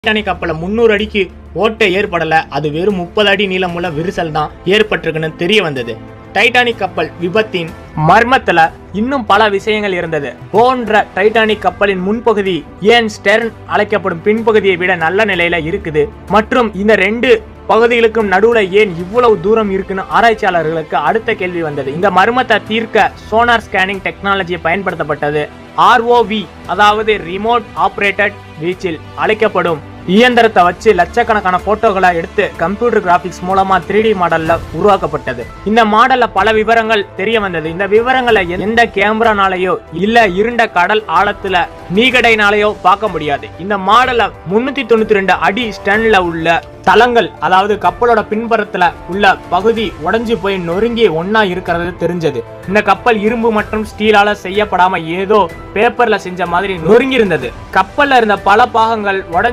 Titanic கப்பல 300 அடிக்கு ஓட்டை ஏற்படல, அது வெறும் 30 அடி நீளமுள்ள விரிசல் தான் ஏற்பட்டிருக்குன்னு தெரிய வந்தது. டைட்டானிக் கப்பல் விபத்தின் மர்மத்துல இன்னும் பல விஷயங்கள் இருந்தது. போன்ற டைட்டானிக் கப்பலின் முன்பகுதி ஏன் ஸ்டெர்ன் அழைக்கப்படும் பின்பகுதியை விட நல்ல நிலையில இருக்குது மற்றும் இந்த ரெண்டு பகுதிகளுக்கும் நடுவுல ஏன் இவ்வளவு தூரம் இருக்குன்னு ஆராய்ச்சியாளர்களுக்கு அடுத்த கேள்வி வந்தது. இந்த மர்மத்தை தீர்க்க சோனார் ஸ்கேனிங் டெக்னாலஜி பயன்படுத்தப்பட்டது. ROV அதாவது ரிமோட் ஆபரேட்டட் வீச்சில் அழைக்கப்படும் இயந்திரத்தை வச்சு லட்சக்கணக்கான போட்டோகளை எடுத்து கம்ப்யூட்டர் கிராபிக்ஸ் மூலமா 3D மாடல்ல உருவாக்கப்பட்டது. இந்த மாடல்ல பல விவரங்கள் தெரிய வந்தது. இந்த விவரங்களை எந்த கேமரானாலேயோ இல்ல இருண்ட கடல் ஆழத்துல நீகடைனாலேயோ பார்க்க முடியாது. இந்த மாடல்ல 392 அடி ஸ்டன்ல உள்ள தளங்கள், அதாவது கப்பலோட பின்புறத்துல உள்ள பகுதி உடைஞ்சு போய் நொறுங்கி ஒன்னா இருக்கிறது தெரிஞ்சது. இந்த கப்பல் இரும்பு மற்றும் ஸ்டீலால செய்யப்படாம ஏதோ பேப்பர்ல செஞ்ச மாதிரி நொறுங்கி இருந்தது. கப்பல்ல இருந்த பல பாகங்கள் உடைஞ்சு